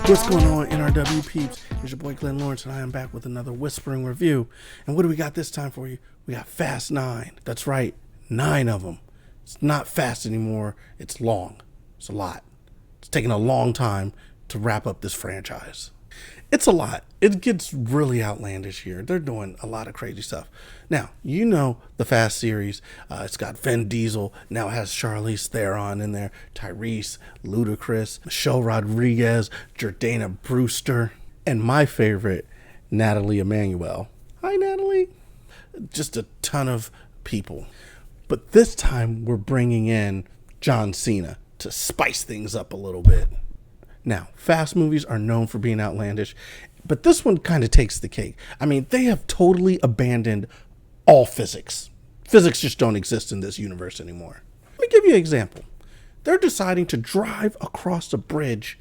What's going on, NRW peeps? It's your boy Glenn Lawrence, and I am back with another Whispering review. And what do we got this time for you? We got Fast 9. That's right, 9 of them. It's not fast anymore, it's long. It's a lot. It's taking a long time to wrap up this franchise. It's a lot. It gets really outlandish here. They're doing a lot of crazy stuff. Now, you know the Fast series. It's got Vin Diesel. Now it has Charlize Theron in there. Tyrese, Ludacris, Michelle Rodriguez, Jordana Brewster, and my favorite, Natalie Emmanuel. Hi, Natalie. Just a ton of people. But this time we're bringing in John Cena to spice things up a little bit. Now, Fast movies are known for being outlandish, but this one kind of takes the cake. I mean, they have totally abandoned all physics. Physics just don't exist in this universe anymore. Let me give you an example. They're deciding to drive across a bridge.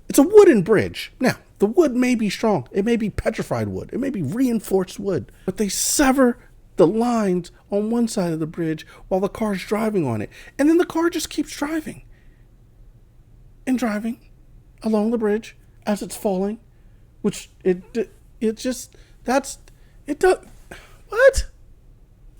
It's a wooden bridge. Now, the wood may be strong. It may be petrified wood. It may be reinforced wood. But they sever the lines on one side of the bridge while the car's driving on it. And then the car just keeps driving. And driving along the bridge as it's falling, which it does. What?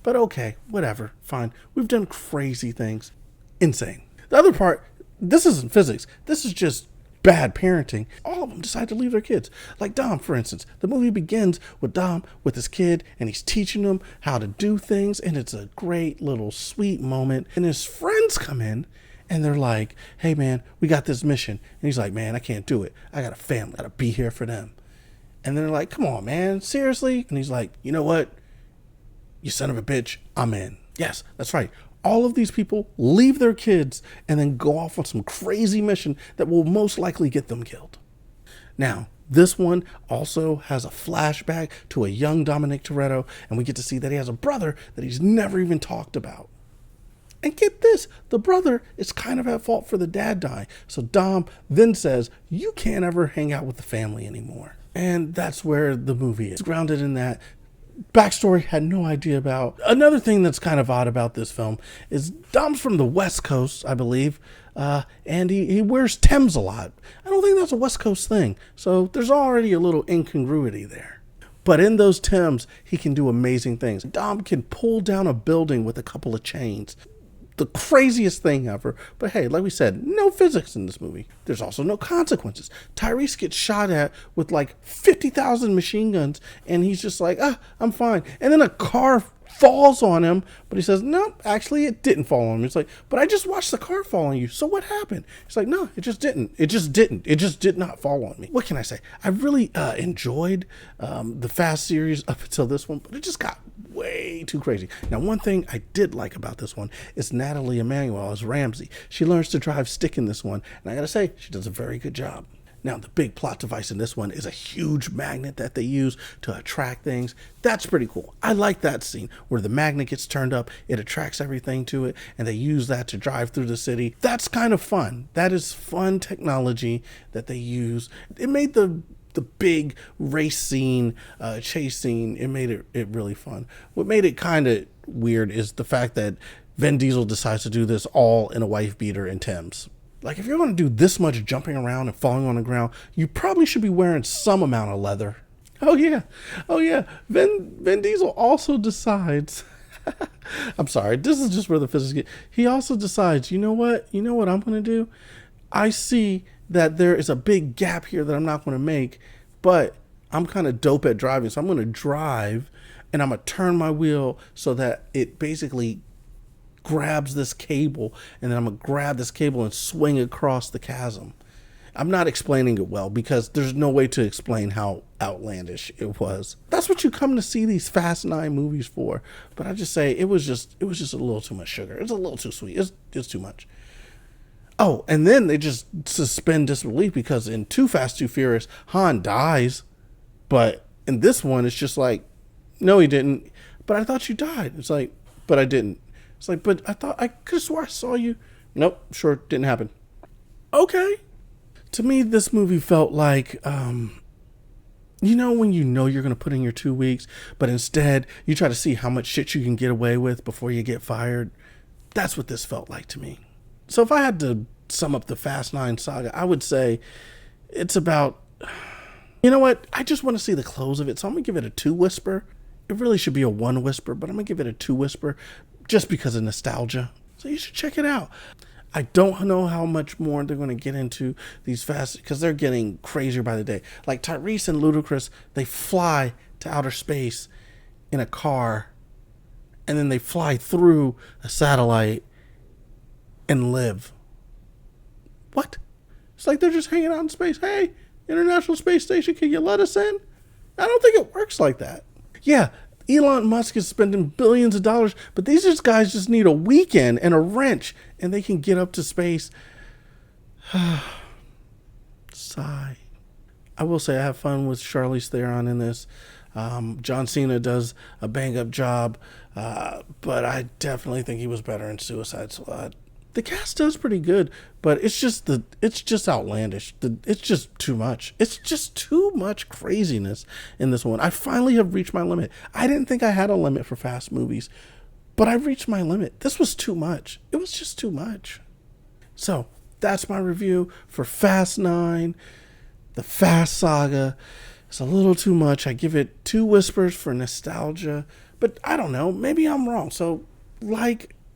But okay, whatever, fine. We've done crazy things. Insane. The other part, this isn't physics. This is just bad parenting. All of them decide to leave their kids. Like Dom, for instance. The movie begins with Dom with his kid, and he's teaching them how to do things, and it's a great little sweet moment. And his friends come in, and they're like, hey, man, we got this mission. And he's like, man, I can't do it. I got a family. I got to be here for them. And they're like, come on, man, seriously? And he's like, you know what? You son of a bitch, I'm in. Yes, that's right. All of these people leave their kids and then go off on some crazy mission that will most likely get them killed. Now, this one also has a flashback to a young Dominic Toretto, and we get to see that he has a brother that he's never even talked about. And get this, the brother is kind of at fault for the dad dying. So Dom then says, you can't ever hang out with the family anymore. And that's where the movie is. It's grounded in that. Backstory had no idea about. Another thing that's kind of odd about this film is Dom's from the West Coast, I believe, and he wears Timbs a lot. I don't think that's a West Coast thing. So there's already a little incongruity there. But in those Timbs, he can do amazing things. Dom can pull down a building with a couple of chains. The craziest thing ever. But hey, like we said, no physics in this movie. There's also no consequences. Tyrese gets shot at with like 50,000 machine guns, and he's just like, I'm fine. And then a car falls on him, but he says, no, actually it didn't fall on me. It's like, but I just watched the car fall on you. So what happened? It's like, no, it just didn't. It just did not fall on me. What can I say? I really enjoyed the Fast series up until this one, but it just got way too crazy. Now, one thing I did like about this one is Natalie Emmanuel as Ramsey. She learns to drive stick in this one, and I gotta say, she does a very good job. Now, the big plot device in this one is a huge magnet that they use to attract things. That's pretty cool. I like that scene where the magnet gets turned up, it attracts everything to it, and they use that to drive through the city. That's kind of fun. That is fun technology that they use. It made the big race scene, chase scene, it made it really fun. What made it kind of weird is the fact that Vin Diesel decides to do this all in a wife beater and Timbs. Like, if you're going to do this much jumping around and falling on the ground, you probably should be wearing some amount of leather. Oh yeah. Vin Diesel also decides, I'm sorry, this is just where the physics get. He also decides, you know what I'm going to do? I see that there is a big gap here that I'm not going to make, but I'm kind of dope at driving. So I'm going to drive and I'm going to turn my wheel so that it basically grabs this cable, and then I'm going to grab this cable and swing across the chasm. I'm not explaining it well because there's no way to explain how outlandish it was. That's what you come to see these Fast 9 movies for. But I just say it was just a little too much sugar. It's a little too sweet. It's too much. Oh, and then they just suspend disbelief because in Too Fast, Too Furious, Han dies. But in this one, it's just like, no, he didn't. But I thought you died. It's like, but I didn't. It's like, but I could have swore I saw you. Nope, sure, didn't happen. Okay. To me, this movie felt like, you know when you know you're going to put in your 2 weeks, but instead you try to see how much shit you can get away with before you get fired? That's what this felt like to me. So if I had to sum up the Fast 9 saga, I would say It's about, you know what? I just want to see the close of it, so I'm gonna give it a 2 whisper. It really should be a 1 whisper, but I'm gonna give it a 2 whisper just because of nostalgia. So you should check it out. I don't know how much more they're going to get into these fast, because they're getting crazier by the day. Like Tyrese and Ludacris, they fly to outer space in a car, and then they fly through a satellite and live. What? It's like they're just hanging out in space. Hey, International Space Station, can you let us in? I don't think it works like that. Yeah, Elon Musk is spending billions of dollars, but these guys just need a weekend and a wrench, and they can get up to space. Sigh. I will say I have fun with Charlize Theron in this. John Cena does a bang-up job, but I definitely think he was better in Suicide Squad. The cast does pretty good, but it's just outlandish. It's just too much. It's just too much craziness in this one. I finally have reached my limit. I didn't think I had a limit for fast movies, but I reached my limit. This was too much. It was just too much. So that's my review for Fast 9, the Fast Saga. It's a little too much. I give it 2 whispers for nostalgia, but I don't know. Maybe I'm wrong. So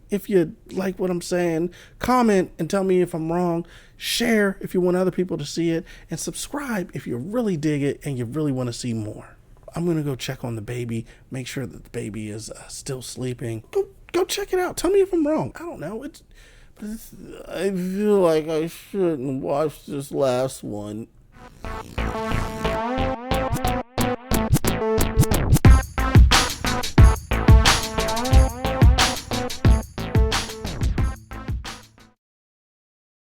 if you like what I'm saying, comment and tell me if I'm wrong. Share if you want other people to see it, and subscribe if you really dig it and you really want to see more. I'm going to go check on the baby, make sure that the baby is still sleeping. Go check it out. Tell me if I'm wrong. I don't know. I feel like I shouldn't watch this last one.